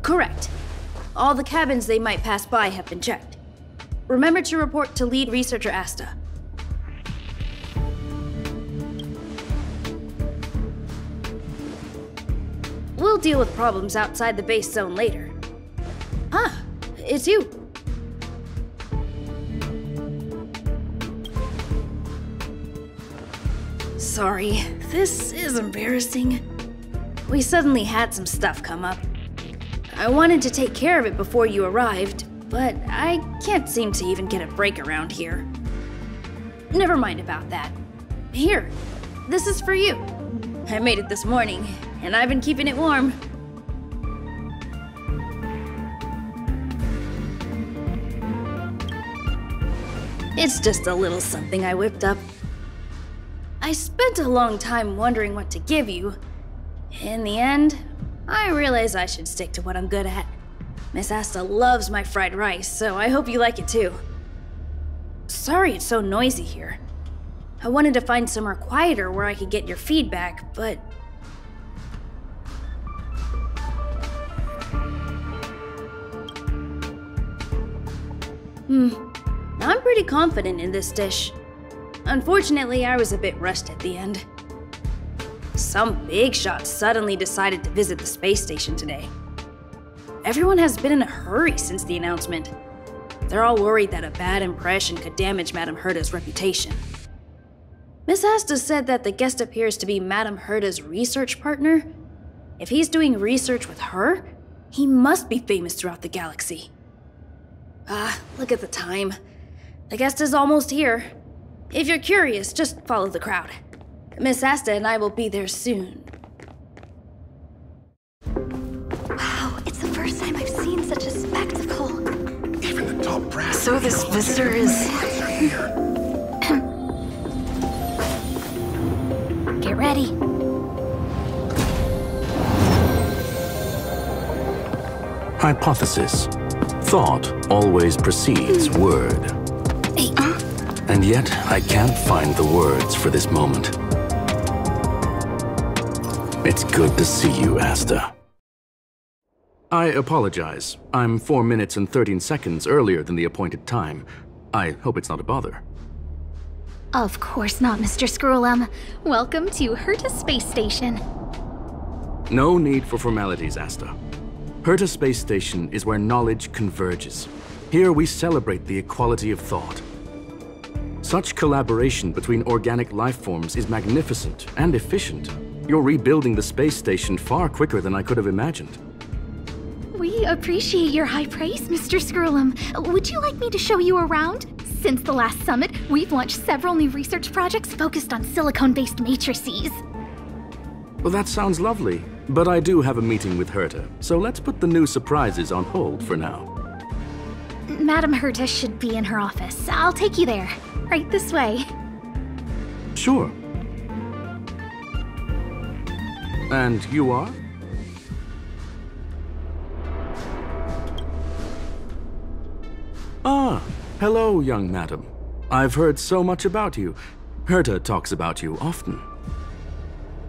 Correct. All the cabins they might pass by have been checked. Remember to report to lead researcher Asta. We'll deal with problems outside the base zone later. Ah, it's you. Sorry, this is embarrassing. We suddenly had some stuff come up. I wanted to take care of it before you arrived, but I can't seem to even get a break around here. Never mind about that. Here, this is for you. I made it this morning, and I've been keeping it warm. It's just a little something I whipped up. I spent a long time wondering what to give you. In the end, I realized I should stick to what I'm good at. Miss Asta loves my fried rice, so I hope you like it too. Sorry it's so noisy here. I wanted to find somewhere quieter where I could get your feedback, but... I'm pretty confident in this dish. Unfortunately, I was a bit rushed at the end. Some big shot suddenly decided to visit the space station today. Everyone has been in a hurry since the announcement. They're all worried that a bad impression could damage Madame Herta's reputation. Miss Asta said that the guest appears to be Madame Herta's research partner. If he's doing research with her, he must be famous throughout the galaxy. Look at the time. The guest is almost here. If you're curious, just follow the crowd. Miss Asta and I will be there soon. Wow, it's the first time I've seen such a spectacle. Even the top brass. So this visitor is... Get ready. Hypothesis. Thought always precedes word. Hey, And yet, I can't find the words for this moment. It's good to see you, Asta. I apologize. I'm 4 minutes and 13 seconds earlier than the appointed time. I hope it's not a bother. Of course not, Mr. Scrollum. Welcome to Herta Space Station. No need for formalities, Asta. Herta Space Station is where knowledge converges. Here we celebrate the equality of thought. Such collaboration between organic life forms is magnificent and efficient. You're rebuilding the space station far quicker than I could have imagined. We appreciate your high praise, Mr. Scrollum. Would you like me to show you around? Since the last summit, we've launched several new research projects focused on silicone-based matrices. Well, that sounds lovely, but I do have a meeting with Herta, so let's put the new surprises on hold for now. Madame Herta should be in her office. I'll take you there. Right this way. Sure. And you are? Ah, hello, young madam. I've heard so much about you. Herta talks about you often.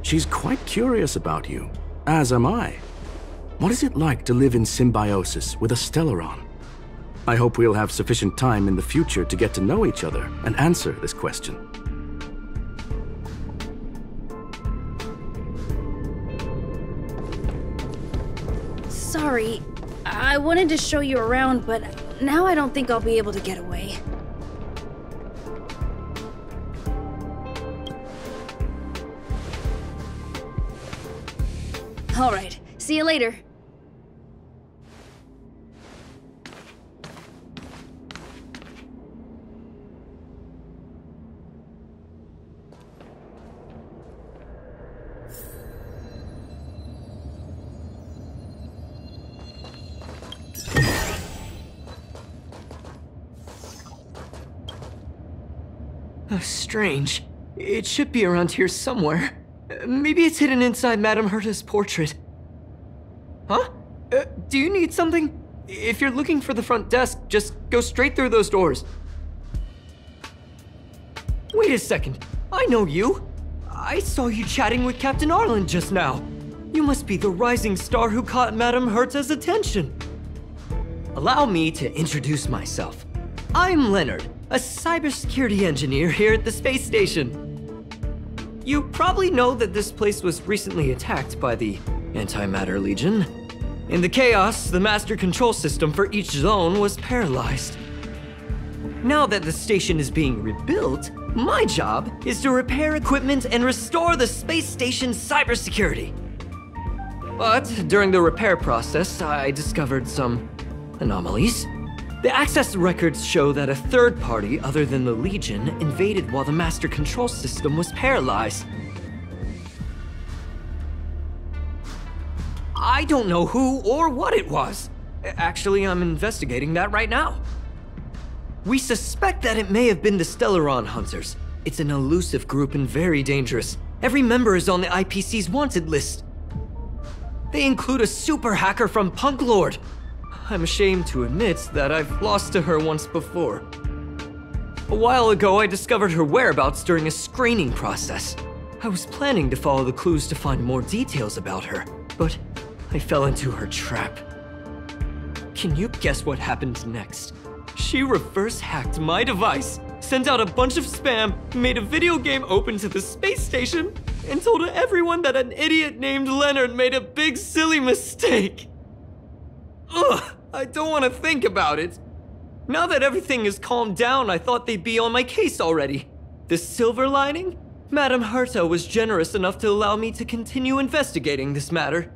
She's quite curious about you, as am I. What is it like to live in symbiosis with a Stellaron? I hope we'll have sufficient time in the future to get to know each other and answer this question. Sorry, I wanted to show you around, but now I don't think I'll be able to get away. All right, see you later. Strange. It should be around here somewhere. Maybe it's hidden inside Madame Herta's portrait. Huh? Do you need something? If you're looking for the front desk, just go straight through those doors. Wait a second. I know you. I saw you chatting with Captain Arlen just now. You must be the rising star who caught Madame Herta's attention. Allow me to introduce myself. I'm Leonard, a cybersecurity engineer here at the space station. You probably know that this place was recently attacked by the Antimatter Legion. In the chaos, the master control system for each zone was paralyzed. Now that the station is being rebuilt, my job is to repair equipment and restore the space station's cybersecurity. But during the repair process, I discovered some anomalies. The access records show that a third party other than the Legion invaded while the master control system was paralyzed. I don't know who or what it was. Actually, I'm investigating that right now. We suspect that it may have been the Stellaron Hunters. It's an elusive group and very dangerous. Every member is on the IPC's wanted list. They include a super hacker from Punk Lord. I'm ashamed to admit that I've lost to her once before. A while ago, I discovered her whereabouts during a screening process. I was planning to follow the clues to find more details about her, but I fell into her trap. Can you guess what happened next? She reverse hacked my device, sent out a bunch of spam, made a video game open to the space station, and told everyone that an idiot named Leonard made a big silly mistake. Ugh, I don't want to think about it. Now that everything is calmed down, I thought they'd be on my case already. The silver lining? Madame Herta was generous enough to allow me to continue investigating this matter.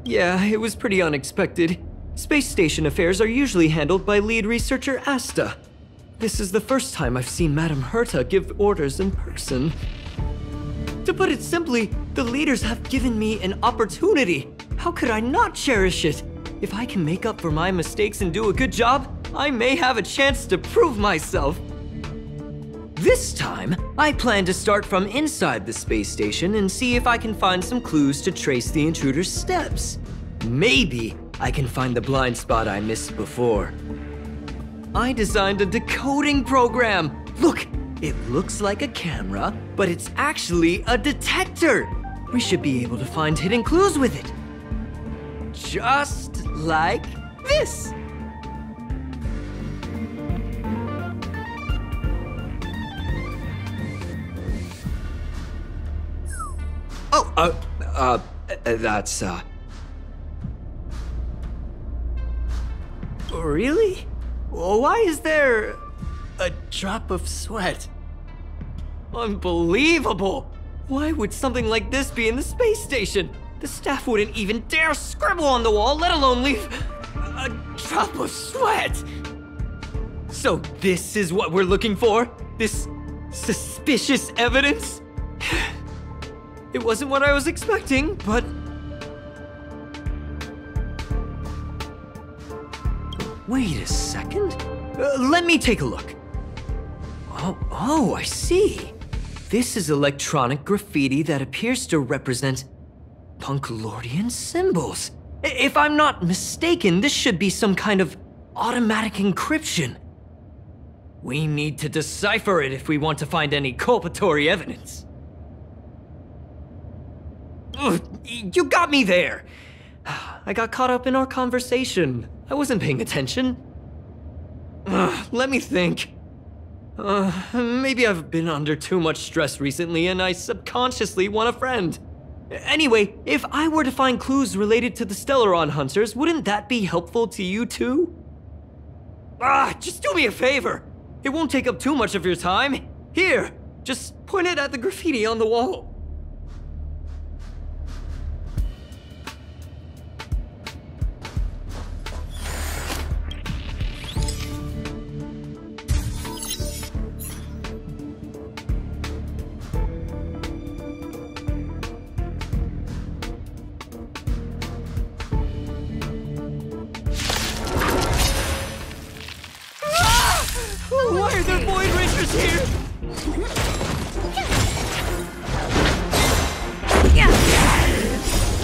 Yeah, it was pretty unexpected. Space station affairs are usually handled by lead researcher Asta. This is the first time I've seen Madame Herta give orders in person. To put it simply, the leaders have given me an opportunity. How could I not cherish it? If I can make up for my mistakes and do a good job, I may have a chance to prove myself. This time, I plan to start from inside the space station and see if I can find some clues to trace the intruder's steps. Maybe I can find the blind spot I missed before. I designed a decoding program. Look, it looks like a camera, but it's actually a detector. We should be able to find hidden clues with it. Just like this. That's, Really? Why is there a drop of sweat? Unbelievable! Why would something like this be in the space station? The staff wouldn't even dare scribble on the wall, let alone leave a drop of sweat! So this is what we're looking for? This suspicious evidence? It wasn't what I was expecting, but... Wait a second. Let me take a look. Oh, I see. This is electronic graffiti that appears to represent Punklordian symbols. If I'm not mistaken, this should be some kind of automatic encryption. We need to decipher it if we want to find any culpatory evidence. Ugh, you got me there! I got caught up in our conversation. I wasn't paying attention. Let me think. Maybe I've been under too much stress recently and I subconsciously want a friend. Anyway, if I were to find clues related to the Stellaron Hunters, wouldn't that be helpful to you too? Just do me a favor. It won't take up too much of your time. Here, just point it at the graffiti on the wall. Why are there Void Rangers here?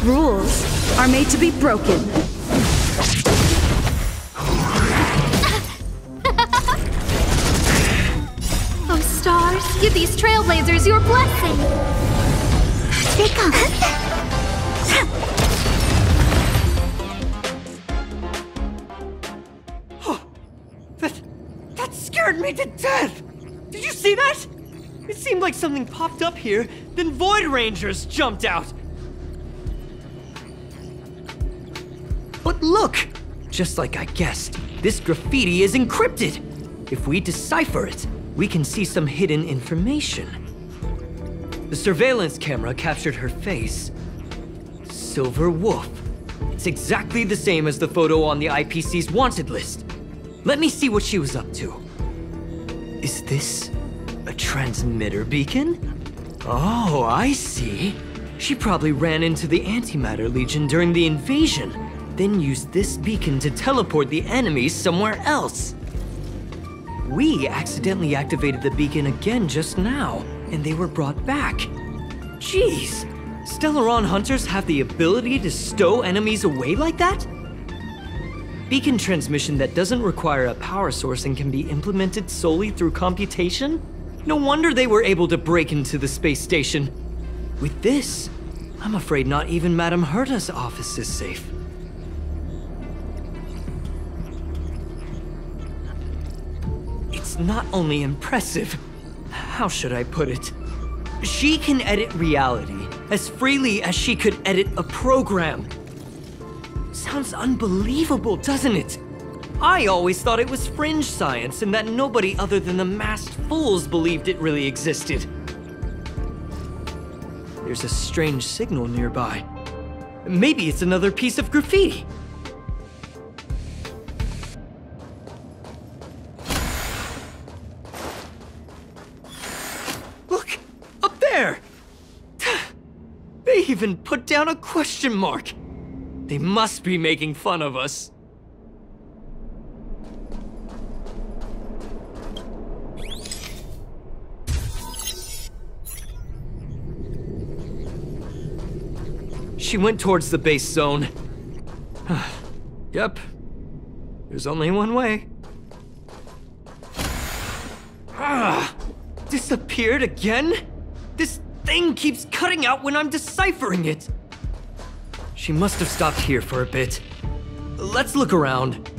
Rules are made to be broken. Oh, stars, give these trailblazers your blessing. They come. That scared me to death! Did you see that? It seemed like something popped up here, then Void Rangers jumped out. But look! Just like I guessed, this graffiti is encrypted. If we decipher it, we can see some hidden information. The surveillance camera captured her face. Silver Wolf. It's exactly the same as the photo on the IPC's wanted list. Let me see what she was up to. Is this a transmitter beacon? Oh, I see. She probably ran into the Antimatter Legion during the invasion, then used this beacon to teleport the enemies somewhere else. We accidentally activated the beacon again just now, and they were brought back. Jeez, Stellaron hunters have the ability to stow enemies away like that? Beacon transmission that doesn't require a power source and can be implemented solely through computation? No wonder they were able to break into the space station. With this, I'm afraid not even Madame Herta's office is safe. It's not only impressive, how should I put it? She can edit reality as freely as she could edit a program. Sounds unbelievable, doesn't it? I always thought it was fringe science and that nobody other than the masked fools believed it really existed. There's a strange signal nearby. Maybe it's another piece of graffiti. Look, up there! They even put down a question mark. They must be making fun of us. She went towards the base zone. Yep. There's only one way. Disappeared again? This thing keeps cutting out when I'm deciphering it. She must have stopped here for a bit. Let's look around.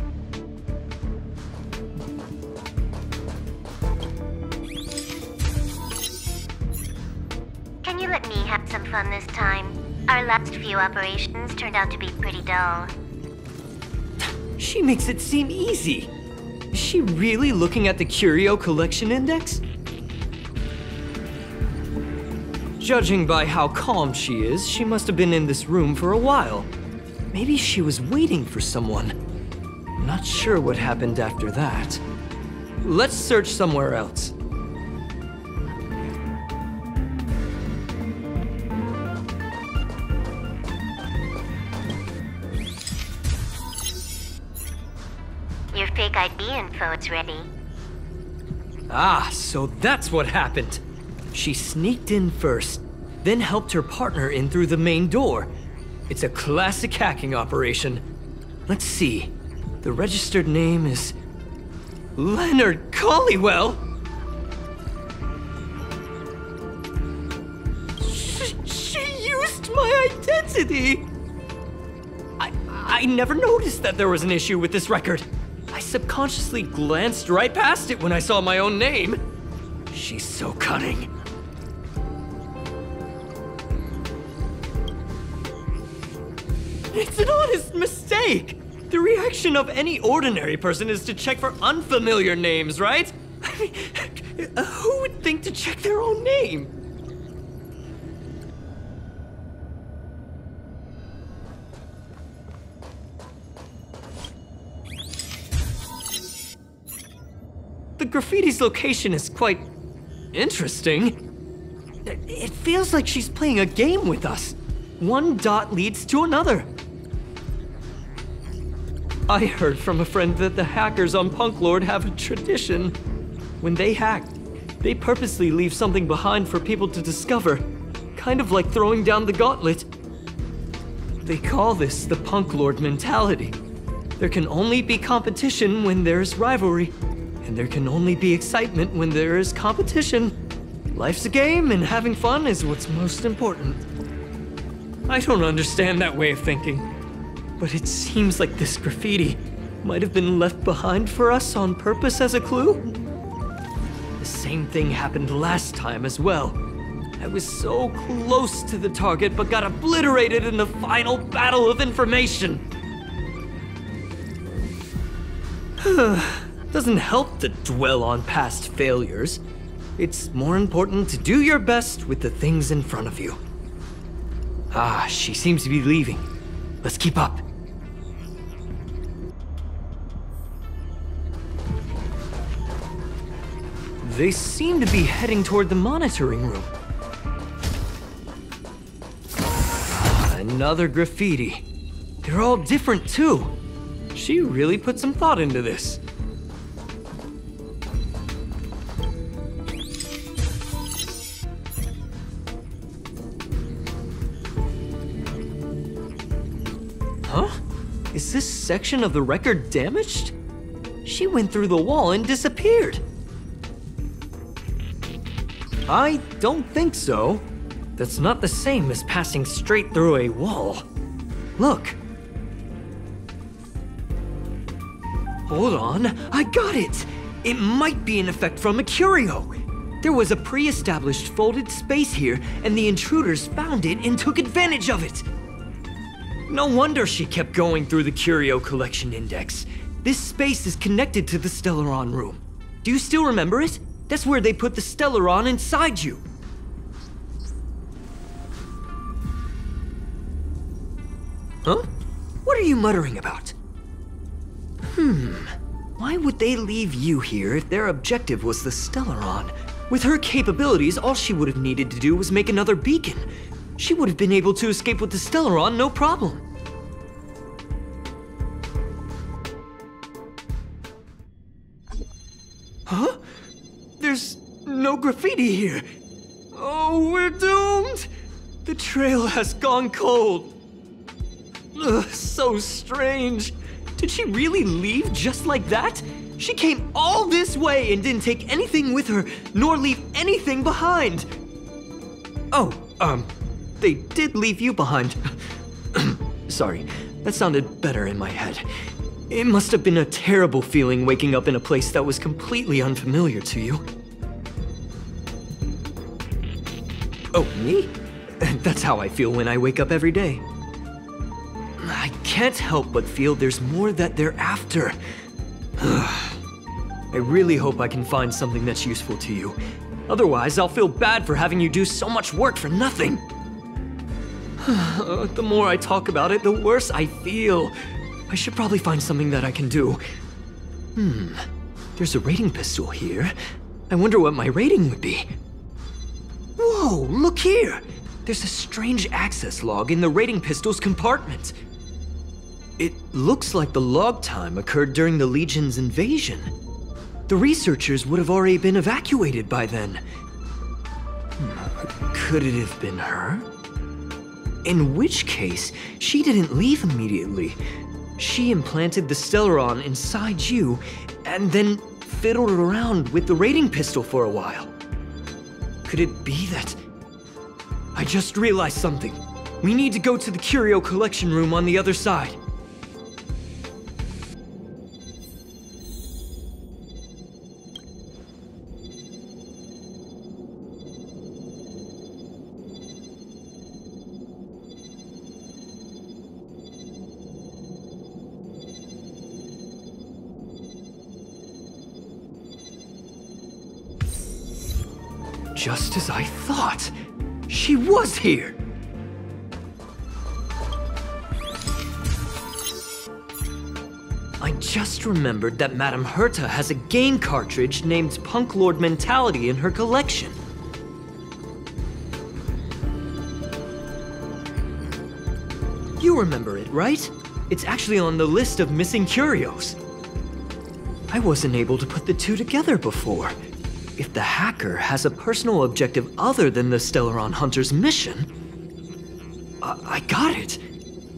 Can you let me have some fun this time? Our last few operations turned out to be pretty dull. She makes it seem easy. Is she really looking at the Curio Collection Index? Judging by how calm she is, she must have been in this room for a while. Maybe she was waiting for someone. Not sure what happened after that. Let's search somewhere else. Your fake ID info is ready. Ah, so that's what happened. She sneaked in first, then helped her partner in through the main door. It's a classic hacking operation. Let's see. The registered name is Leonard Collywell. She used my identity. I never noticed that there was an issue with this record. I subconsciously glanced right past it when I saw my own name. She's so cunning. It's an honest mistake! The reaction of any ordinary person is to check for unfamiliar names, right? I mean, who would think to check their own name? The graffiti's location is quite interesting. It feels like she's playing a game with us. One dot leads to another. I heard from a friend that the hackers on Punk Lord have a tradition. When they hack, they purposely leave something behind for people to discover, kind of like throwing down the gauntlet. They call this the Punk Lord mentality. There can only be competition when there's rivalry, and there can only be excitement when there is competition. Life's a game, and having fun is what's most important. I don't understand that way of thinking, but it seems like this graffiti might have been left behind for us on purpose as a clue. The same thing happened last time as well. I was so close to the target, but got obliterated in the final battle of information. Doesn't help to dwell on past failures. It's more important to do your best with the things in front of you. Ah, she seems to be leaving. Let's keep up. They seem to be heading toward the monitoring room. Another graffiti. They're all different too. She really put some thought into this. Huh? Is this section of the record damaged? She went through the wall and disappeared. I don't think so. That's not the same as passing straight through a wall. Look. Hold on, I got it! It might be an effect from a curio. There was a pre-established folded space here, and the intruders found it and took advantage of it. No wonder she kept going through the curio collection index. This space is connected to the Stellaron room. Do you still remember it? That's where they put the Stellaron inside you. Huh? What are you muttering about? Why would they leave you here if their objective was the Stellaron? With her capabilities, all she would have needed to do was make another beacon. She would have been able to escape with the Stellaron, no problem. Huh? There's no graffiti here. Oh, we're doomed! The trail has gone cold. Ugh, so strange. Did she really leave just like that? She came all this way and didn't take anything with her, nor leave anything behind. Oh, they did leave you behind. Sorry, that sounded better in my head. It must have been a terrible feeling waking up in a place that was completely unfamiliar to you. Oh, me? That's how I feel when I wake up every day. I can't help but feel there's more that they're after. I really hope I can find something that's useful to you. Otherwise, I'll feel bad for having you do so much work for nothing. The more I talk about it, the worse I feel. I should probably find something that I can do. There's a rating pistol here. I wonder what my rating would be. Whoa, look here! There's a strange access log in the rating pistol's compartment. It looks like the log time occurred during the Legion's invasion. The researchers would have already been evacuated by then. Could it have been her? In which case, she didn't leave immediately. She implanted the Stellaron inside you, and then fiddled around with the rating pistol for a while. Could it be that... I just realized something. We need to go to the curio collection room on the other side. Just as I thought. She was here! I just remembered that Madame Herta has a game cartridge named Punk Lord Mentality in her collection. You remember it, right? It's actually on the list of missing curios. I wasn't able to put the two together before. If the hacker has a personal objective other than the Stellaron Hunter's mission... I got it!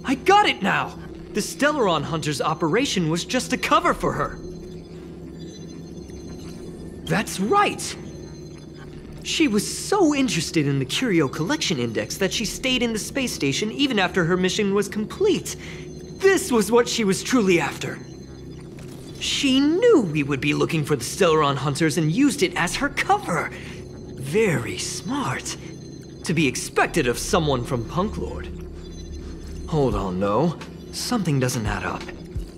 I got it now! The Stellaron Hunter's operation was just a cover for her. That's right! She was so interested in the Curio Collection Index that she stayed in the space station even after her mission was complete. This was what she was truly after. She knew we would be looking for the Stellaron Hunters and used it as her cover. Very smart. To be expected of someone from Punklord. Hold on, though. Something doesn't add up.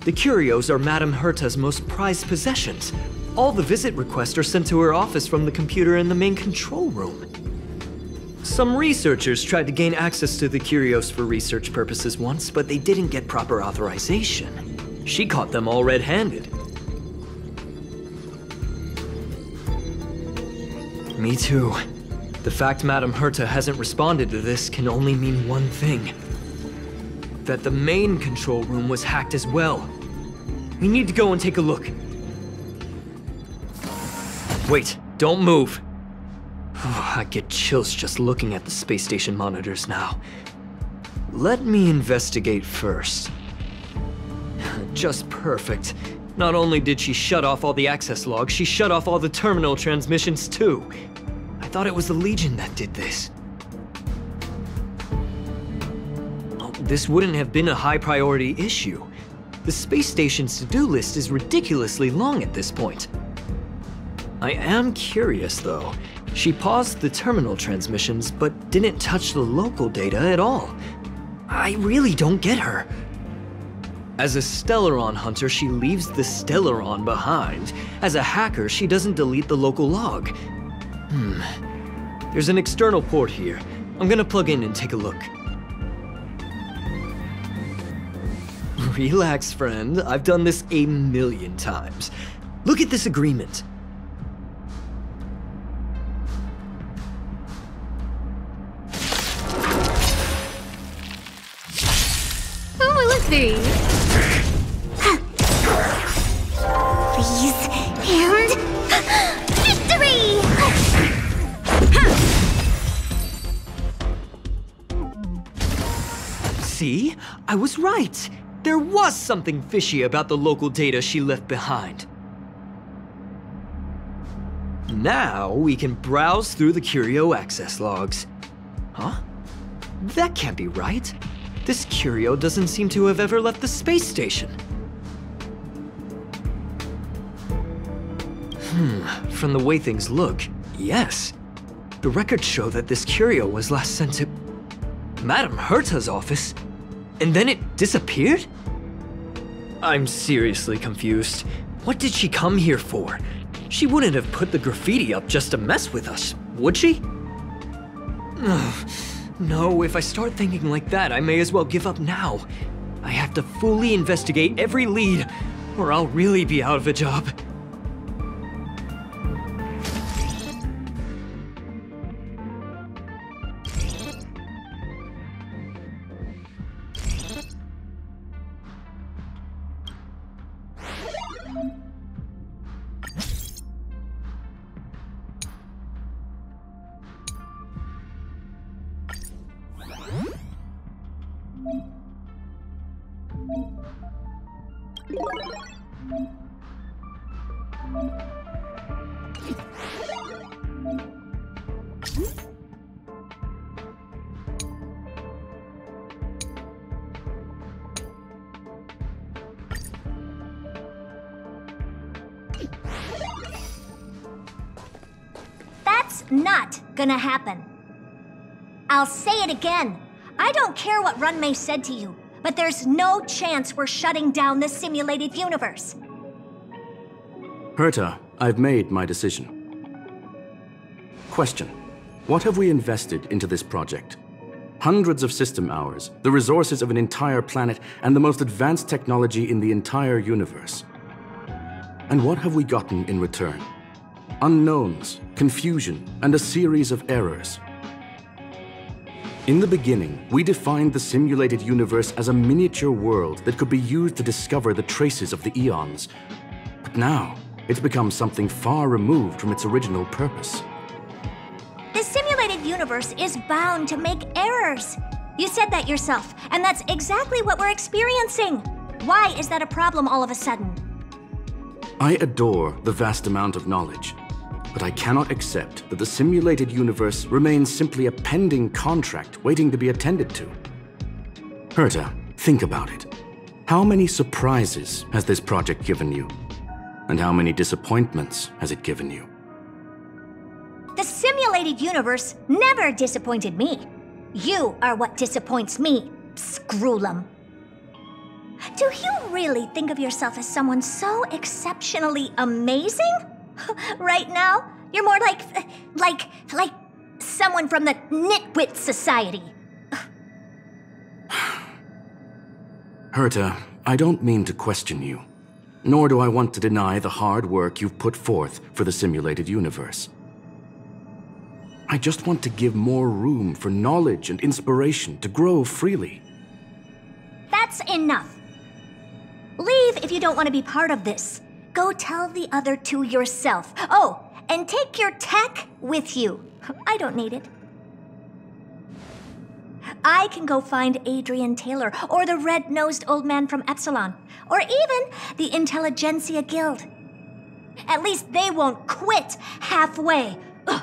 The Curios are Madame Herta's most prized possessions. All the visit requests are sent to her office from the computer in the main control room. Some researchers tried to gain access to the Curios for research purposes once, but they didn't get proper authorization. She caught them all red-handed. Me too. The fact Madame Herta hasn't responded to this can only mean one thing. That the main control room was hacked as well. We need to go and take a look. Wait, don't move. Oh, I get chills just looking at the space station monitors now. Let me investigate first. Just perfect. Not only did she shut off all the access logs, she shut off all the terminal transmissions too. I thought it was the Legion that did this. Oh, this wouldn't have been a high priority issue. The space station's to-do list is ridiculously long at this point. I am curious though. She paused the terminal transmissions, but didn't touch the local data at all. I really don't get her. As a Stellaron hunter, she leaves the Stellaron behind. As a hacker, she doesn't delete the local log. There's an external port here. I'm gonna plug in and take a look. Relax, friend. I've done this 1,000,000 times. Look at this agreement. Who will it be? Freeze and victory! See? I was right. There was something fishy about the local data she left behind. Now we can browse through the Curio access logs. Huh? That can't be right. This Curio doesn't seem to have ever left the space station. From the way things look, yes. The records show that this Curio was last sent to Madame Herta's office, and then it disappeared? I'm seriously confused. What did she come here for? She wouldn't have put the graffiti up just to mess with us, would she? No, if I start thinking like that, I may as well give up now. I have to fully investigate every lead, or I'll really be out of a job. That's not gonna happen. I'll say it again. I don't care what Runmei said to you, but there's no chance we're shutting down the simulated universe. Herta, I've made my decision. Question: what have we invested into this project? Hundreds of system hours, the resources of an entire planet, and the most advanced technology in the entire universe. And what have we gotten in return? Unknowns, confusion, and a series of errors. In the beginning, we defined the simulated universe as a miniature world that could be used to discover the traces of the eons. But now, it's become something far removed from its original purpose. The simulated universe is bound to make errors. You said that yourself, and that's exactly what we're experiencing. Why is that a problem all of a sudden? I adore the vast amount of knowledge. but I cannot accept that the simulated universe remains simply a pending contract waiting to be attended to. Herta, think about it. How many surprises has this project given you? And how many disappointments has it given you? The simulated universe never disappointed me. You are what disappoints me, Scroolum. Do you really think of yourself as someone so exceptionally amazing? Right now, you're more like someone from the Nitwit Society. Herta, I don't mean to question you, nor do I want to deny the hard work you've put forth for the simulated universe. I just want to give more room for knowledge and inspiration to grow freely. That's enough. Leave if you don't want to be part of this. Go tell the other two yourself. Oh, and take your tech with you. I don't need it. I can go find Adrian Taylor, or the red-nosed old man from Epsilon, or even the Intelligentsia Guild. At least they won't quit halfway. Ugh.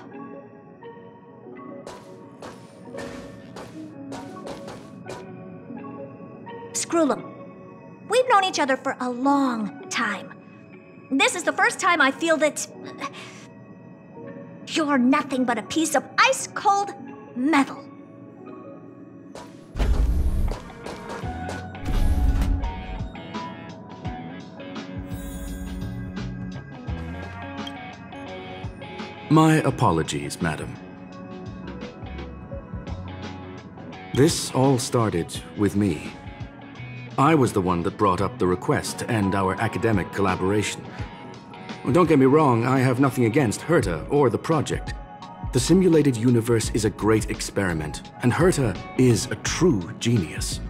Scroolum, we've known each other for a long time. This is the first time I feel that you're nothing but a piece of ice-cold metal. My apologies, madam. This all started with me. I was the one that brought up the request to end our academic collaboration. Don't get me wrong, I have nothing against Herta or the project. The simulated universe is a great experiment, and Herta is a true genius.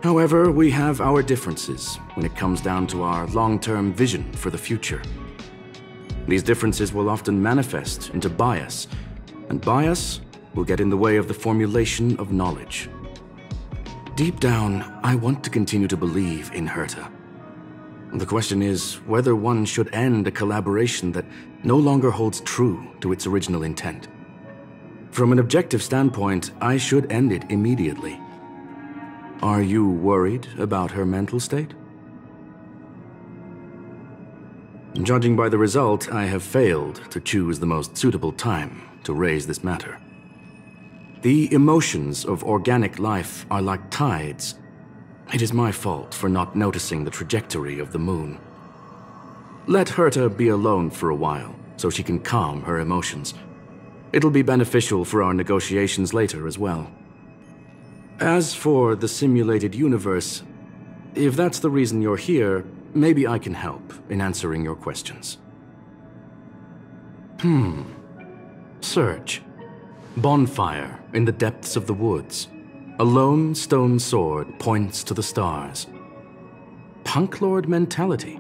However, we have our differences when it comes down to our long-term vision for the future. These differences will often manifest into bias, and bias will get in the way of the formulation of knowledge. Deep down, I want to continue to believe in Herta. The question is whether one should end a collaboration that no longer holds true to its original intent. From an objective standpoint, I should end it immediately. Are you worried about her mental state? Judging by the result, I have failed to choose the most suitable time to raise this matter. The emotions of organic life are like tides. It is my fault for not noticing the trajectory of the moon. Let Herta be alone for a while, so she can calm her emotions. It'll be beneficial for our negotiations later as well. As for the simulated universe, if that's the reason you're here, maybe I can help in answering your questions. Search. Bonfire in the depths of the woods. A lone stone sword points to the stars. Punk Lord mentality.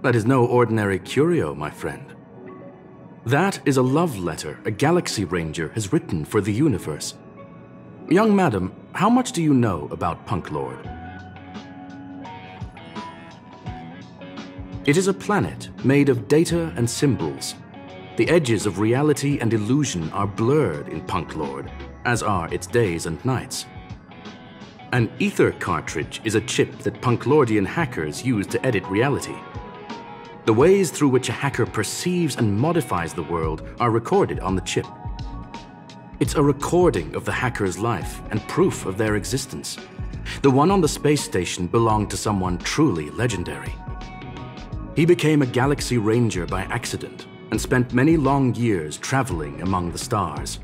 That is no ordinary curio, my friend. That is a love letter a Galaxy Ranger has written for the universe. Young madam, how much do you know about Punk Lord? It is a planet made of data and symbols. The edges of reality and illusion are blurred in Punk Lord, as are its days and nights. An ether cartridge is a chip that Punk Lordian hackers use to edit reality. The ways through which a hacker perceives and modifies the world are recorded on the chip. It's a recording of the hacker's life and proof of their existence. The one on the space station belonged to someone truly legendary. He became a Galaxy Ranger by accident and spent many long years traveling among the stars.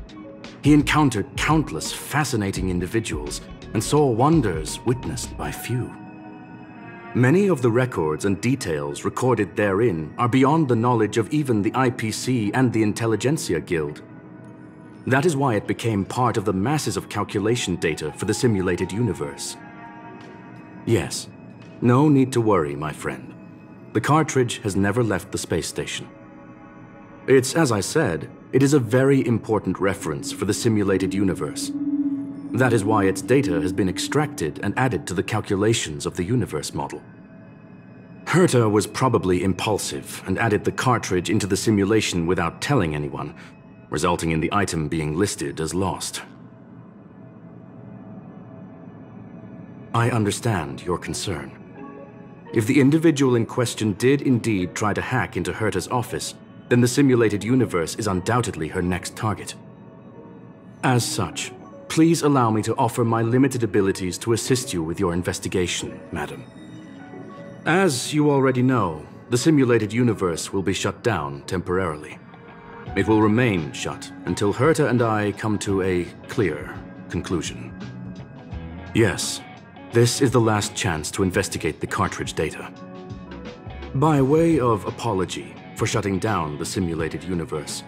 He encountered countless fascinating individuals and saw wonders witnessed by few. Many of the records and details recorded therein are beyond the knowledge of even the IPC and the Intelligentsia Guild. That is why it became part of the masses of calculation data for the simulated universe. Yes, no need to worry, my friend. The cartridge has never left the space station. It's, as I said, it is a very important reference for the simulated universe. That is why its data has been extracted and added to the calculations of the universe model. Herta was probably impulsive and added the cartridge into the simulation without telling anyone, resulting in the item being listed as lost. I understand your concern. If the individual in question did indeed try to hack into Herta's office, then the simulated universe is undoubtedly her next target. As such, please allow me to offer my limited abilities to assist you with your investigation, madam. As you already know, the simulated universe will be shut down temporarily. It will remain shut until Herta and I come to a clear conclusion. Yes, this is the last chance to investigate the cartridge data. By way of apology for shutting down the simulated universe,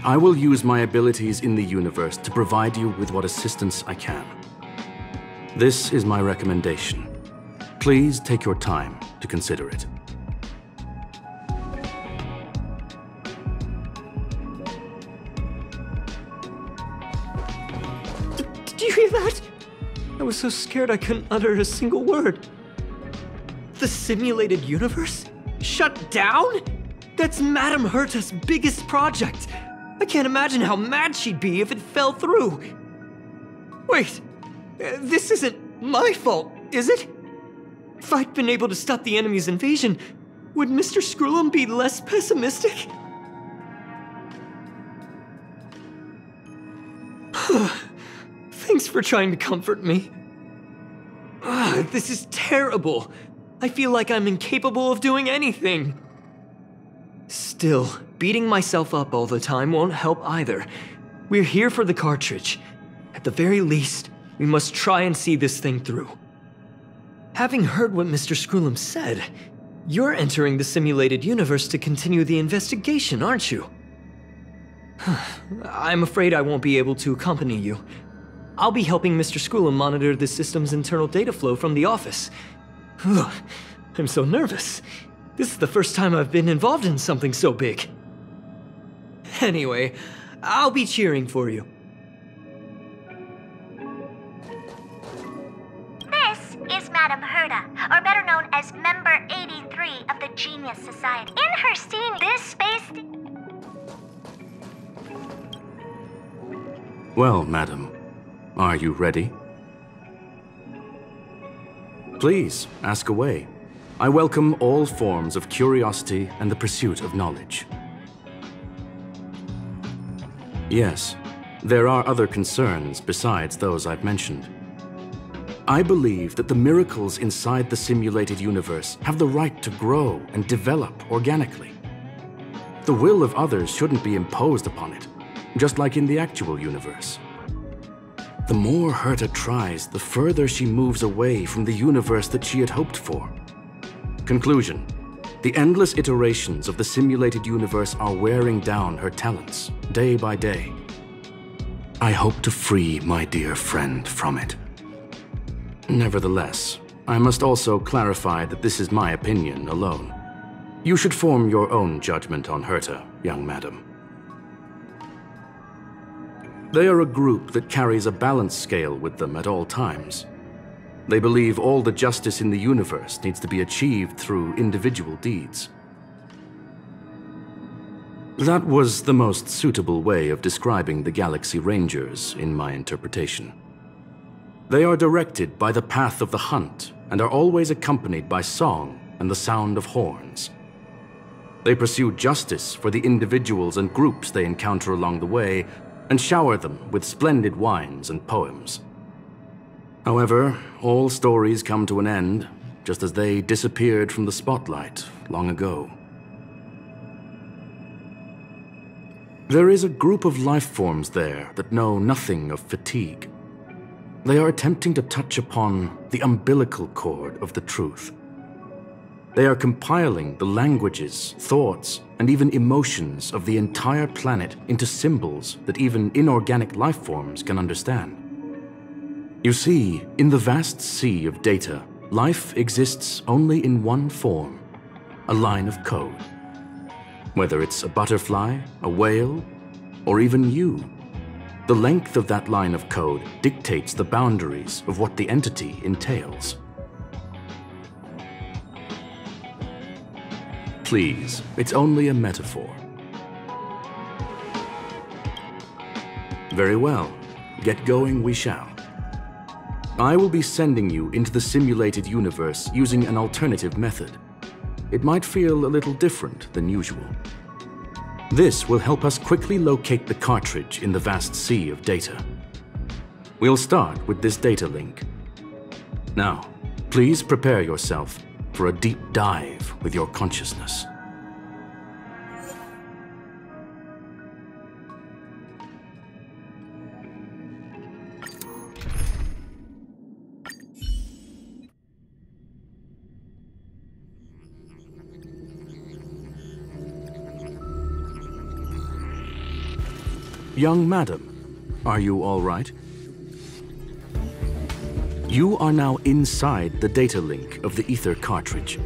I will use my abilities in the universe to provide you with what assistance I can. This is my recommendation. Please take your time to consider it. Did you hear that? I was so scared I couldn't utter a single word. The simulated universe? Shut down? That's Madame Herta's biggest project. I can't imagine how mad she'd be if it fell through. Wait, this isn't my fault, is it? If I'd been able to stop the enemy's invasion, would Mr. Screw'em be less pessimistic? Thanks for trying to comfort me. This is terrible. I feel like I'm incapable of doing anything. Still, beating myself up all the time won't help either. We're here for the cartridge. At the very least, we must try and see this thing through. Having heard what Mr. Screw'em said, you're entering the simulated universe to continue the investigation, aren't you? I'm afraid I won't be able to accompany you. I'll be helping Mr. Screw'em monitor the system's internal data flow from the office. I'm so nervous. This is the first time I've been involved in something so big. Anyway, I'll be cheering for you. This is Madame Herta, or better known as Member 83 of the Genius Society. In her scene, this space... Well, madam, are you ready? Please, ask away. I welcome all forms of curiosity and the pursuit of knowledge. Yes, there are other concerns besides those I've mentioned. I believe that the miracles inside the simulated universe have the right to grow and develop organically. The will of others shouldn't be imposed upon it, just like in the actual universe. The more Herta tries, the further she moves away from the universe that she had hoped for. Conclusion: the endless iterations of the simulated universe are wearing down her talents, day by day. I hope to free my dear friend from it. Nevertheless, I must also clarify that this is my opinion alone. You should form your own judgment on Herta, young madam. They are a group that carries a balance scale with them at all times. They believe all the justice in the universe needs to be achieved through individual deeds. That was the most suitable way of describing the Galaxy Rangers in my interpretation. They are directed by the path of the hunt and are always accompanied by song and the sound of horns. They pursue justice for the individuals and groups they encounter along the way and shower them with splendid wines and poems. However, all stories come to an end, just as they disappeared from the spotlight long ago. There is a group of life forms there that know nothing of fatigue. They are attempting to touch upon the umbilical cord of the truth. They are compiling the languages, thoughts, and even emotions of the entire planet into symbols that even inorganic life forms can understand. You see, in the vast sea of data, life exists only in one form: a line of code. Whether it's a butterfly, a whale, or even you, the length of that line of code dictates the boundaries of what the entity entails. please. It's only a metaphor. Very well. Get going we shall. I will be sending you into the simulated universe using an alternative method. It might feel a little different than usual. This will help us quickly locate the cartridge in the vast sea of data. We'll start with this data link. Now, please prepare yourself for a deep dive with your consciousness. Young madam, are you all right? You are now inside the data link of the Ether cartridge.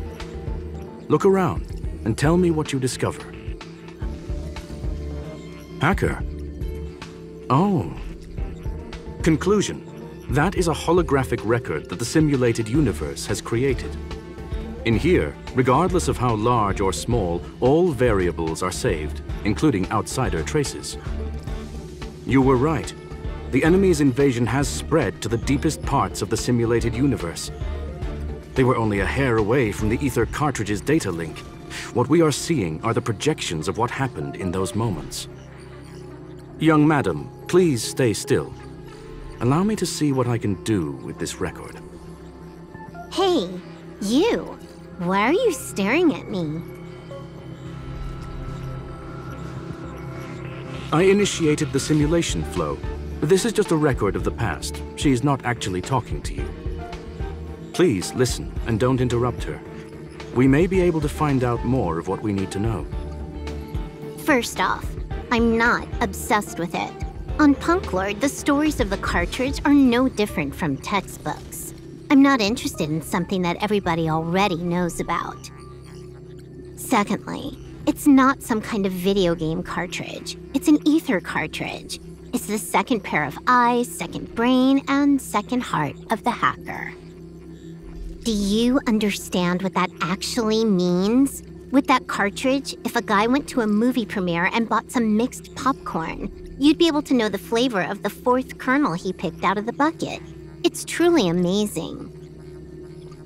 Look around and tell me what you discover. Hacker? Oh. Conclusion. That is a holographic record that the simulated universe has created. In here, regardless of how large or small, all variables are saved, including outsider traces. You were right. The enemy's invasion has spread to the deepest parts of the simulated universe. They were only a hair away from the Ether cartridge's data link. What we are seeing are the projections of what happened in those moments. Young madam, please stay still. Allow me to see what I can do with this record. Hey, you! Why are you staring at me? I initiated the simulation flow. This is just a record of the past. She is not actually talking to you. Please listen and don't interrupt her. We may be able to find out more of what we need to know. First off, I'm not obsessed with it. On Punklord, the stories of the cartridge are no different from textbooks. I'm not interested in something that everybody already knows about. Secondly, it's not some kind of video game cartridge. It's an Ether cartridge. It's the second pair of eyes, second brain, and second heart of the hacker. Do you understand what that actually means? With that cartridge, if a guy went to a movie premiere and bought some mixed popcorn, you'd be able to know the flavor of the fourth kernel he picked out of the bucket. It's truly amazing.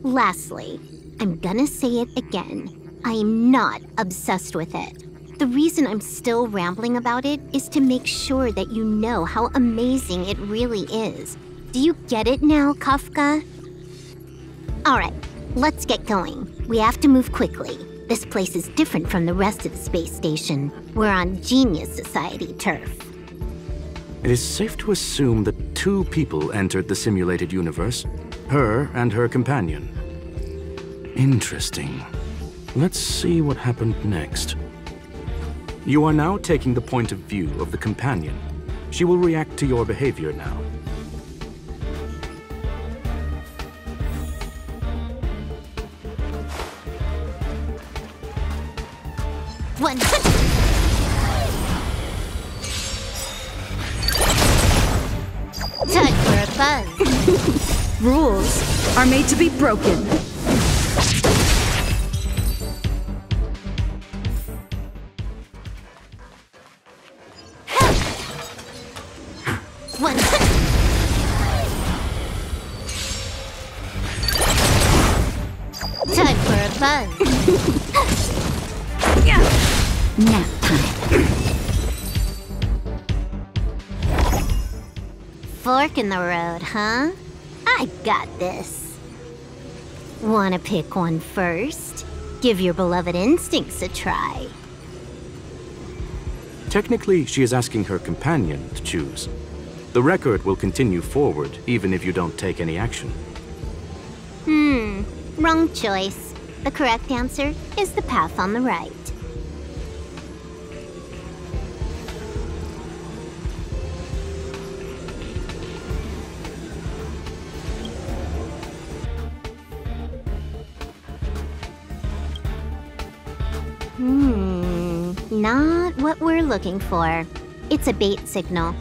Lastly, I'm gonna say it again. I am not obsessed with it. The reason I'm still rambling about it is to make sure that you know how amazing it really is. Do you get it now, Kafka? Alright, let's get going. We have to move quickly. This place is different from the rest of the space station. We're on Genius Society turf. It is safe to assume that two people entered the simulated universe, her and her companion. Interesting. Let's see what happened next. You are now taking the point of view of the companion. She will react to your behavior now. One. Time for a buzz. Rules are made to be broken. One. Time for a buzz. Nap time. Fork in the road, huh? I got this. Wanna pick one first? Give your beloved instincts a try. Technically, she is asking her companion to choose. The record will continue forward, even if you don't take any action. Wrong choice. The correct answer is the path on the right. Not what we're looking for. It's a bait signal.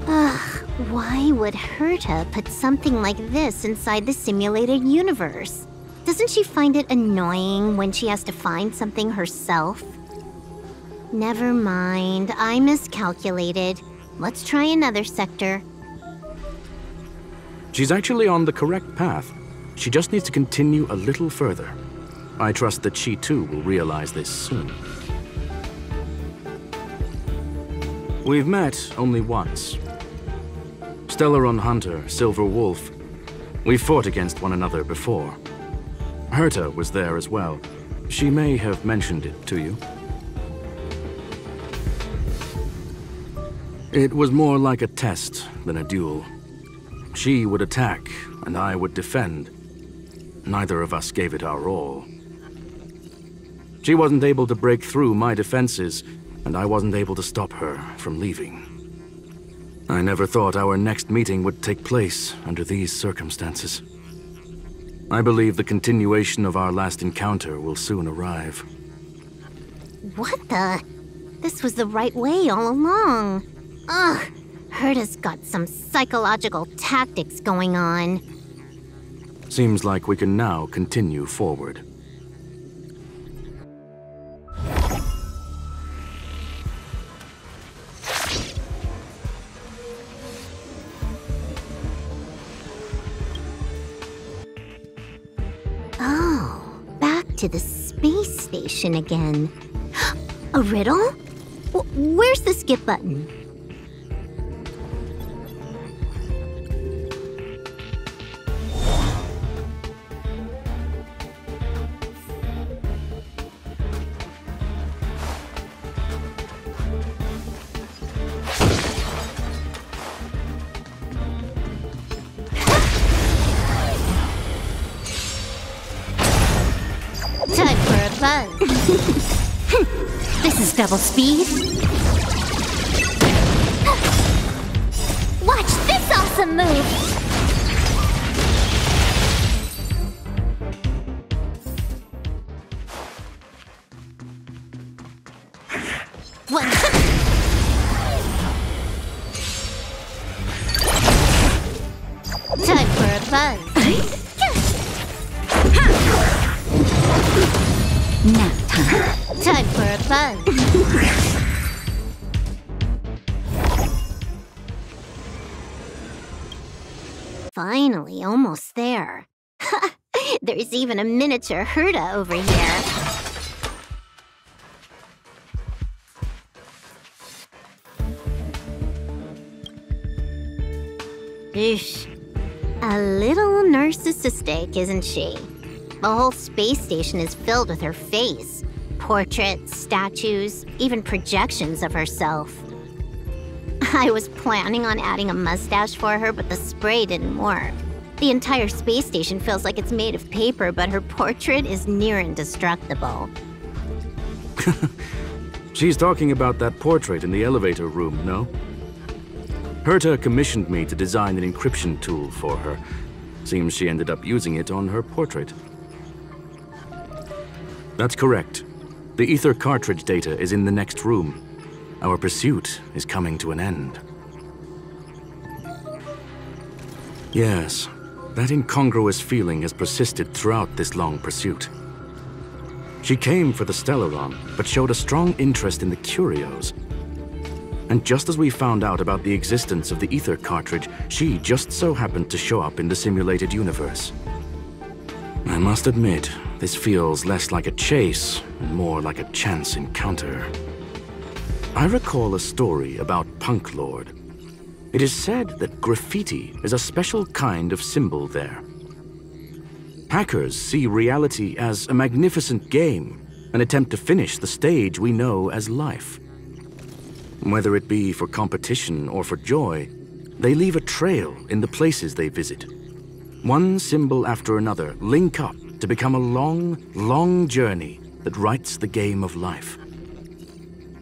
Ugh, why would Herta put something like this inside the simulated universe? Doesn't she find it annoying when she has to find something herself? Never mind, I miscalculated. Let's try another sector. She's actually on the correct path. She just needs to continue a little further. I trust that she too will realize this soon. We've met only once. Stellaron Hunter, Silver Wolf. We fought against one another before. Herta was there as well. She may have mentioned it to you. It was more like a test than a duel. She would attack, and I would defend. Neither of us gave it our all. She wasn't able to break through my defenses, and I wasn't able to stop her from leaving. I never thought our next meeting would take place under these circumstances. I believe the continuation of our last encounter will soon arrive. What the? This was the right way all along. Ugh, Herta's got some psychological tactics going on. Seems like we can now continue forward. Oh, back to the space station again. A riddle? Where's the skip button? Time for a buzz. This is double speed. Watch this awesome move! One. Time for a buzz. Nap time. Time for a buzz. Finally, almost there. There's even a miniature Herta over here. Eesh. A little narcissistic, isn't she? The whole space station is filled with her face. Portraits, statues, even projections of herself. I was planning on adding a mustache for her, but the spray didn't work. The entire space station feels like it's made of paper, but her portrait is near indestructible. She's talking about that portrait in the elevator room, no? Herta commissioned me to design an encryption tool for her. Seems she ended up using it on her portrait. That's correct. The ether cartridge data is in the next room. Our pursuit is coming to an end. Yes, that incongruous feeling has persisted throughout this long pursuit. She came for the Stellaron, but showed a strong interest in the curios. And just as we found out about the existence of the ether cartridge, she just so happened to show up in the simulated universe. I must admit, this feels less like a chase and more like a chance encounter. I recall a story about Punk Lord. It is said that graffiti is a special kind of symbol there. Hackers see reality as a magnificent game, an attempt to finish the stage we know as life. Whether it be for competition or for joy, they leave a trail in the places they visit. One symbol after another link up to become a long, long journey that writes the game of life.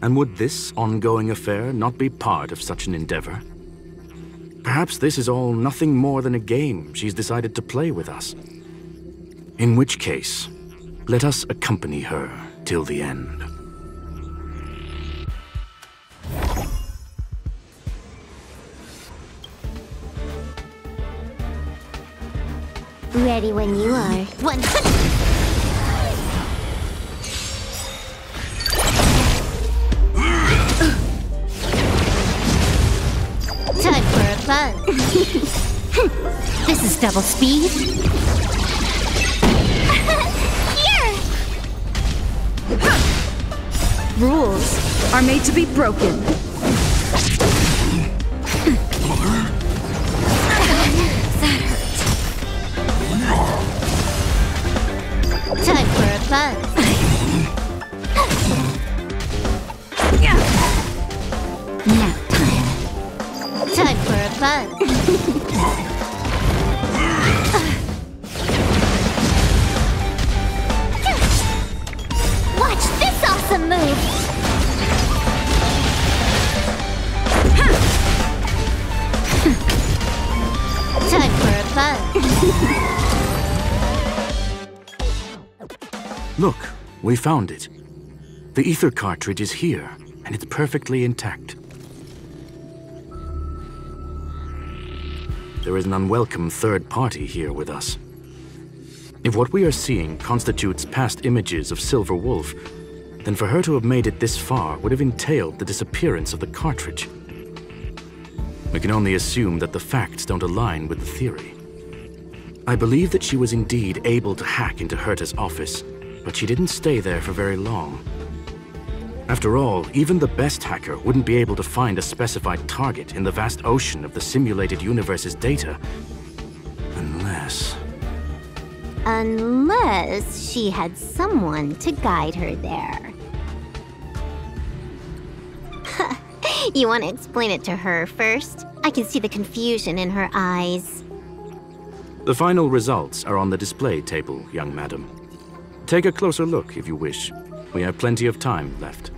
And would this ongoing affair not be part of such an endeavor? Perhaps this is all nothing more than a game she's decided to play with us. In which case, let us accompany her till the end. Ready when you are. 100. Time for a buzz. This is double speed. Here! Rules are made to be broken. Time for a buzz. Nap time. Time for a buzz. Watch this awesome move. Time for a buzz. Look, we found it. The ether cartridge is here, and it's perfectly intact. There is an unwelcome third party here with us. If what we are seeing constitutes past images of Silver Wolf, then for her to have made it this far would have entailed the disappearance of the cartridge. We can only assume that the facts don't align with the theory. I believe that she was indeed able to hack into Herta's office, but she didn't stay there for very long. After all, even the best hacker wouldn't be able to find a specified target in the vast ocean of the simulated universe's data. Unless she had someone to guide her there. You want to explain it to her first? I can see the confusion in her eyes. The final results are on the display table, young madam. Take a closer look if you wish. We have plenty of time left.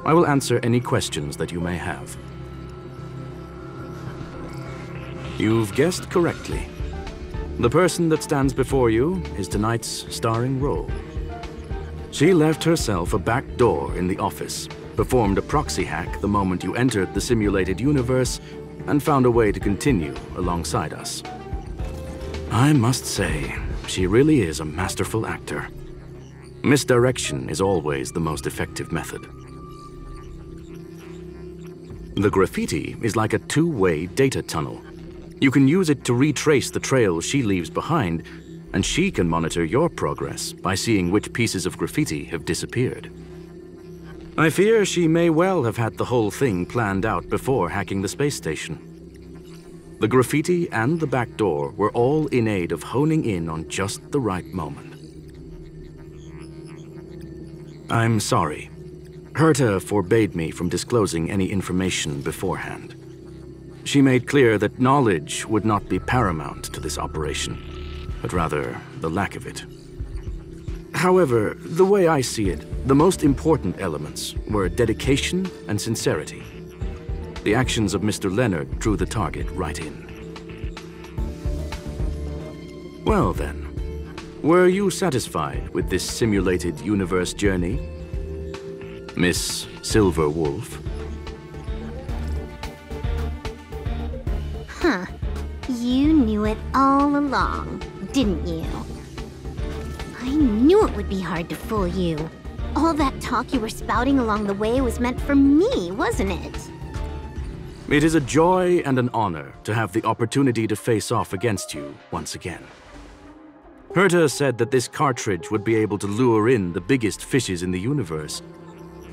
I will answer any questions that you may have. You've guessed correctly. The person that stands before you is tonight's starring role. She left herself a back door in the office, performed a proxy hack the moment you entered the simulated universe, and found a way to continue alongside us. I must say, she really is a masterful actor. Misdirection is always the most effective method. The graffiti is like a two-way data tunnel. You can use it to retrace the trail she leaves behind, and she can monitor your progress by seeing which pieces of graffiti have disappeared. I fear she may well have had the whole thing planned out before hacking the space station. The graffiti and the back door were all in aid of honing in on just the right moment. I'm sorry. Herta forbade me from disclosing any information beforehand. She made clear that knowledge would not be paramount to this operation, but rather the lack of it. However, the way I see it, the most important elements were dedication and sincerity. The actions of Mr. Leonard drew the target right in. Well then, were you satisfied with this simulated universe journey, Miss Silver Wolf? Huh. You knew it all along, didn't you? I knew it would be hard to fool you. All that talk you were spouting along the way was meant for me, wasn't it? It is a joy and an honor to have the opportunity to face off against you once again. Herta said that this cartridge would be able to lure in the biggest fishes in the universe.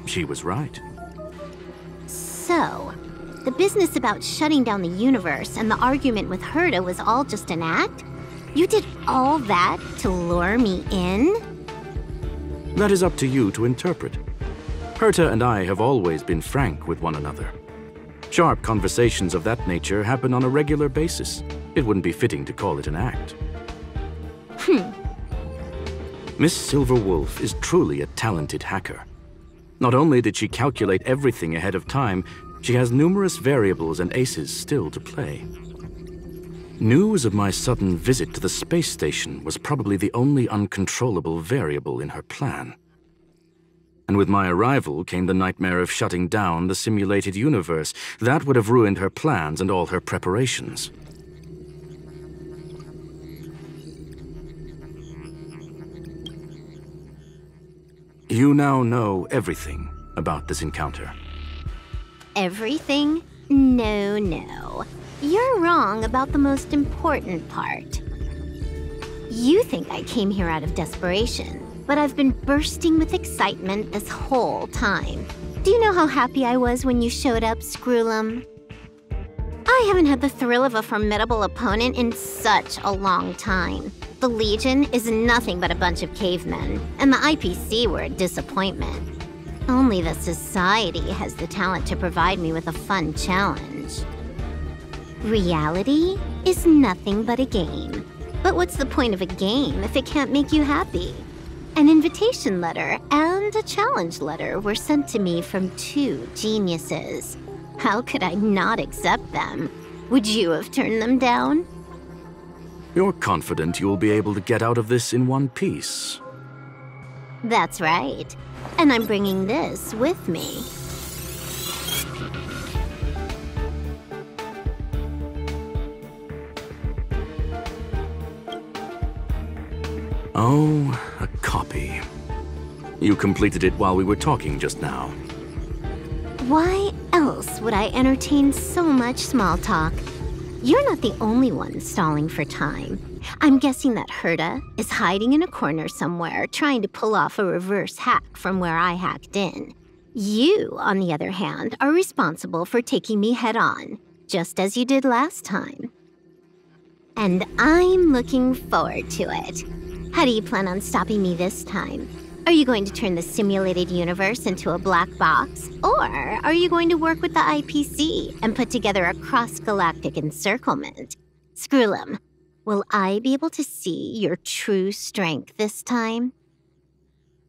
She was right. So, the business about shutting down the universe and the argument with Herta was all just an act? You did all that to lure me in? That is up to you to interpret. Herta and I have always been frank with one another. Sharp conversations of that nature happen on a regular basis. It wouldn't be fitting to call it an act. Miss Silver Wolf is truly a talented hacker. Not only did she calculate everything ahead of time, she has numerous variables and aces still to play. News of my sudden visit to the space station was probably the only uncontrollable variable in her plan. And with my arrival came the nightmare of shutting down the simulated universe. That would have ruined her plans and all her preparations. You now know everything about this encounter. Everything? No, no. You're wrong about the most important part. You think I came here out of desperation, but I've been bursting with excitement this whole time. Do you know how happy I was when you showed up, Screwlum? I haven't had the thrill of a formidable opponent in such a long time. The Legion is nothing but a bunch of cavemen, and the IPC were a disappointment. Only the Society has the talent to provide me with a fun challenge. Reality is nothing but a game. But what's the point of a game if it can't make you happy? An invitation letter and a challenge letter were sent to me from 2 geniuses. How could I not accept them? Would you have turned them down? You're confident you'll be able to get out of this in one piece. That's right. And I'm bringing this with me. Oh, a copy. You completed it while we were talking just now. Why else would I entertain so much small talk? You're not the only one stalling for time. I'm guessing that Herta is hiding in a corner somewhere trying to pull off a reverse hack from where I hacked in. You, on the other hand, are responsible for taking me head-on, just as you did last time. And I'm looking forward to it. How do you plan on stopping me this time? Are you going to turn the simulated universe into a black box? Or are you going to work with the IPC and put together a cross-galactic encirclement? Screwlum, will I be able to see your true strength this time?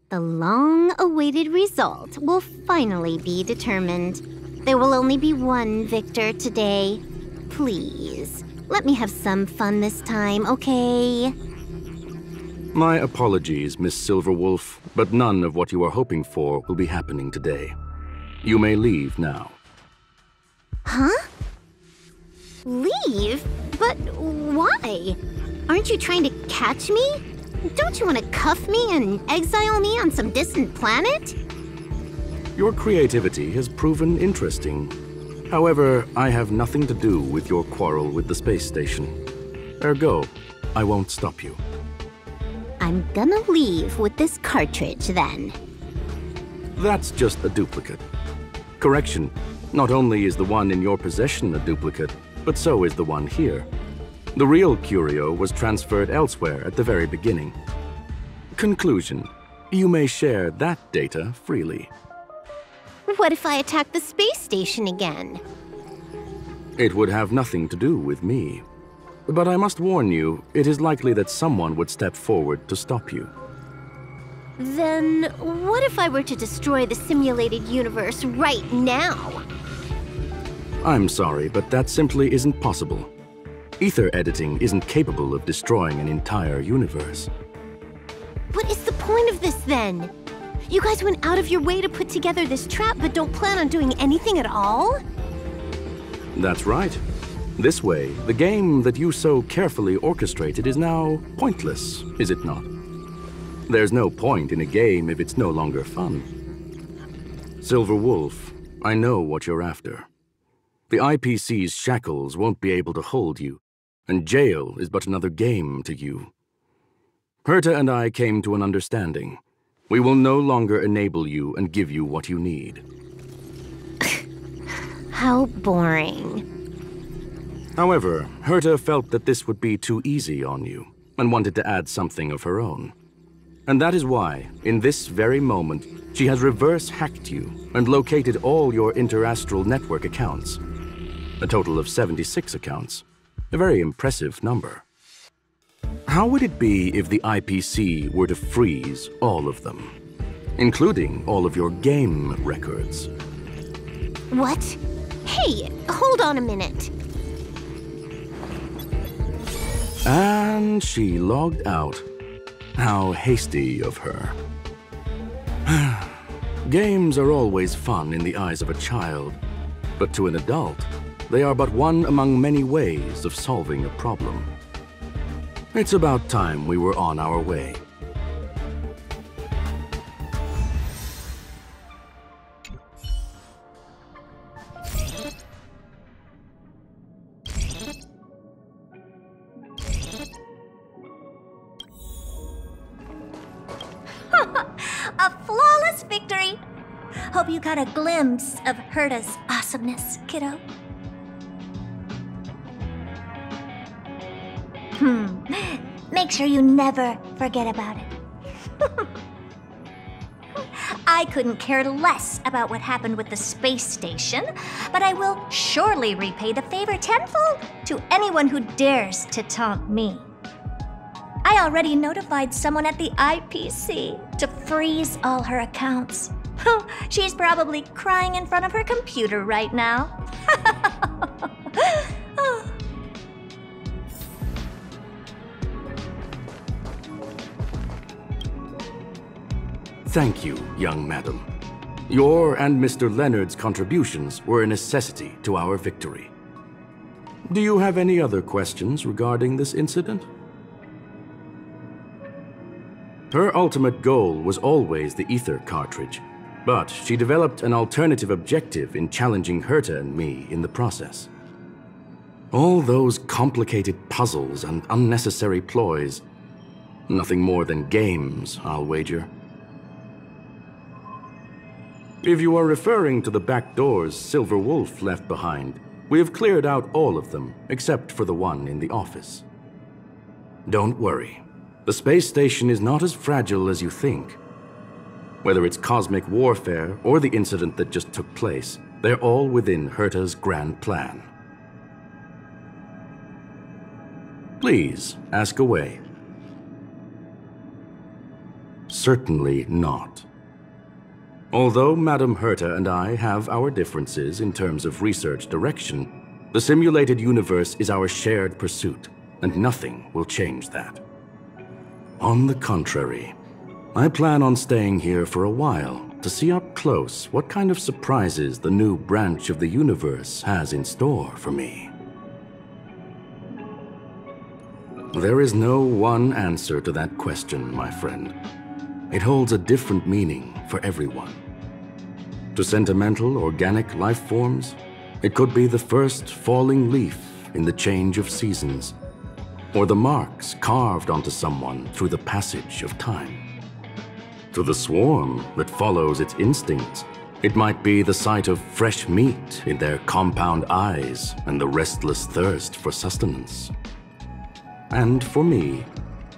The long-awaited result will finally be determined. There will only be one victor today. Please, let me have some fun this time, okay? My apologies, Miss Silverwolf, but none of what you are hoping for will be happening today. You may leave now. Huh? Leave? But why? Aren't you trying to catch me? Don't you want to cuff me and exile me on some distant planet? Your creativity has proven interesting. However, I have nothing to do with your quarrel with the space station. Ergo, I won't stop you. I'm gonna leave with this cartridge, then. That's just a duplicate. Correction, not only is the one in your possession a duplicate, but so is the one here. The real curio was transferred elsewhere at the very beginning. Conclusion, you may share that data freely. What if I attack the space station again? It would have nothing to do with me. But I must warn you, it is likely that someone would step forward to stop you. Then what if I were to destroy the simulated universe right now? I'm sorry, but that simply isn't possible. Ether editing isn't capable of destroying an entire universe. What is the point of this, then? You guys went out of your way to put together this trap, but don't plan on doing anything at all? That's right. This way, the game that you so carefully orchestrated is now pointless, is it not? There's no point in a game if it's no longer fun. Silverwolf, I know what you're after. The IPC's shackles won't be able to hold you, and jail is but another game to you. Herta and I came to an understanding. We will no longer enable you and give you what you need. How boring. However, Herta felt that this would be too easy on you, and wanted to add something of her own. And that is why, in this very moment, she has reverse-hacked you and located all your interastral network accounts. A total of 76 accounts. A very impressive number. How would it be if the IPC were to freeze all of them, including all of your game records? What? Hey, hold on a minute. And she logged out. How hasty of her. Games are always fun in the eyes of a child, but to an adult, they are but one among many ways of solving a problem. It's about time we were on our way. Hope you got a glimpse of Herta's awesomeness, kiddo. Make sure you never forget about it. I couldn't care less about what happened with the space station, but I will surely repay the favor tenfold to anyone who dares to taunt me. I already notified someone at the IPC to freeze all her accounts. She's probably crying in front of her computer right now. Thank you, young madam. Your and Mr. Leonard's contributions were a necessity to our victory. Do you have any other questions regarding this incident? Her ultimate goal was always the ether cartridge, but she developed an alternative objective in challenging Herta and me in the process. All those complicated puzzles and unnecessary ploys, nothing more than games, I'll wager. If you are referring to the back doors Silver Wolf left behind, we have cleared out all of them, except for the one in the office. Don't worry. The space station is not as fragile as you think. Whether it's cosmic warfare or the incident that just took place, they're all within Herta's grand plan. Please, ask away. Certainly not. Although Madame Herta and I have our differences in terms of research direction, the simulated universe is our shared pursuit, and nothing will change that. On the contrary, I plan on staying here for a while to see up close what kind of surprises the new branch of the universe has in store for me. There is no one answer to that question, my friend. It holds a different meaning for everyone. To sentimental, organic life forms, it could be the first falling leaf in the change of seasons, or the marks carved onto someone through the passage of time. To the swarm that follows its instincts, it might be the sight of fresh meat in their compound eyes and the restless thirst for sustenance. And for me,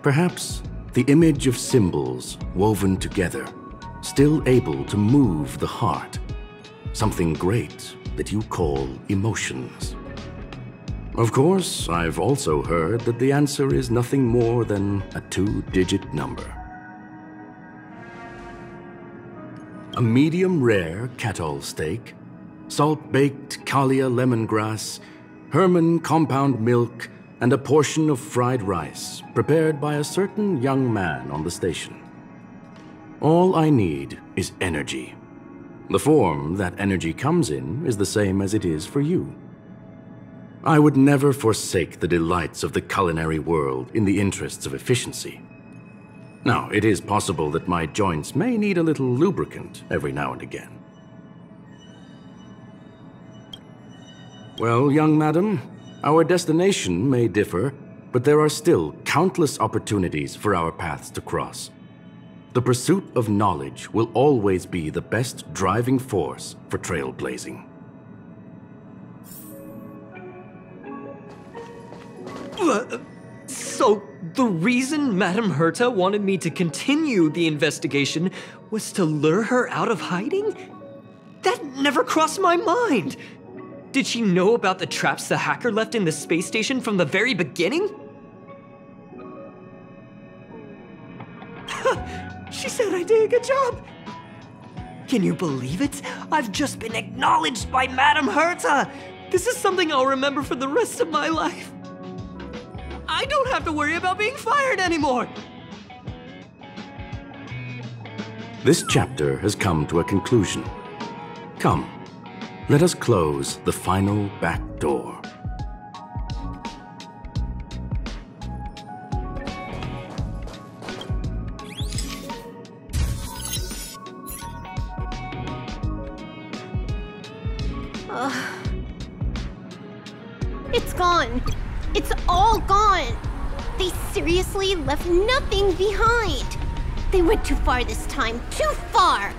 perhaps the image of symbols woven together, still able to move the heart, something great that you call emotions. Of course, I've also heard that the answer is nothing more than a 2-digit number. A medium rare Catol steak, salt-baked Kalia lemongrass, Herman compound milk, and a portion of fried rice prepared by a certain young man on the station. All I need is energy. The form that energy comes in is the same as it is for you. I would never forsake the delights of the culinary world in the interests of efficiency. Now, it is possible that my joints may need a little lubricant every now and again. Well, young madam, our destination may differ, but there are still countless opportunities for our paths to cross. The pursuit of knowledge will always be the best driving force for trailblazing. So, the reason Madame Herta wanted me to continue the investigation was to lure her out of hiding? That never crossed my mind! Did she know about the traps the hacker left in the space station from the very beginning? She said I did a good job! Can you believe it? I've just been acknowledged by Madame Herta! This is something I'll remember for the rest of my life. I don't have to worry about being fired anymore! This chapter has come to a conclusion. Come, let us close the final back door. It's gone. It's all gone. They seriously left nothing behind. They went too far this time. Too far.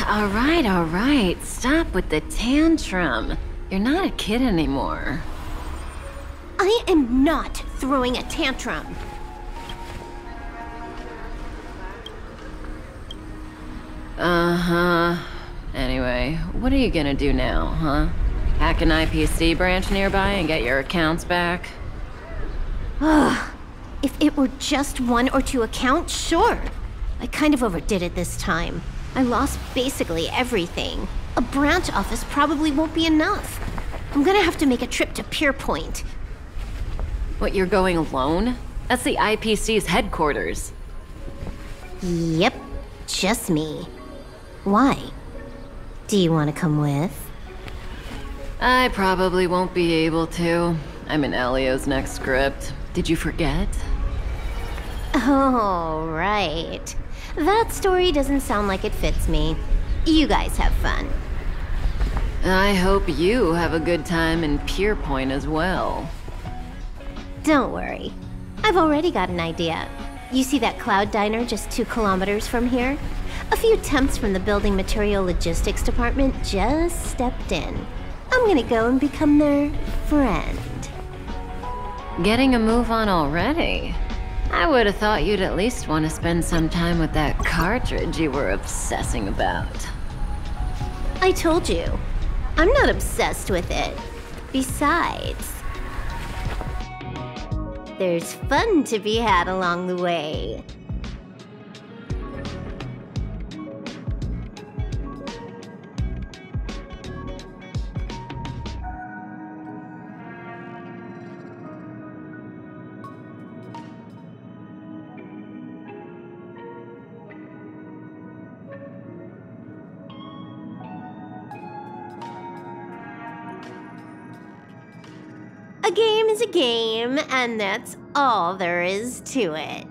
All right. Stop with the tantrum. You're not a kid anymore. I am not throwing a tantrum. Uh-huh. Anyway, what are you gonna do now, huh? Hack an IPC branch nearby and get your accounts back? Ugh. If it were just 1 or 2 accounts, sure. I kind of overdid it this time. I lost basically everything. A branch office probably won't be enough. I'm gonna have to make a trip to Pierpoint. What, you're going alone? That's the IPC's headquarters. Yep, just me. Why? Do you want to come with? I probably won't be able to. I'm in Elio's next script. Did you forget? Oh, right. That story doesn't sound like it fits me. You guys have fun. I hope you have a good time in Pierpoint as well. Don't worry. I've already got an idea. You see that Cloud Diner just 2 kilometers from here? A few temps from the Building Material Logistics Department just stepped in. I'm gonna go and become their friend. Getting a move on already? I would have thought you'd at least want to spend some time with that cartridge you were obsessing about. I told you. I'm not obsessed with it. Besides, there's fun to be had along the way. A game is a game, and that's all there is to it.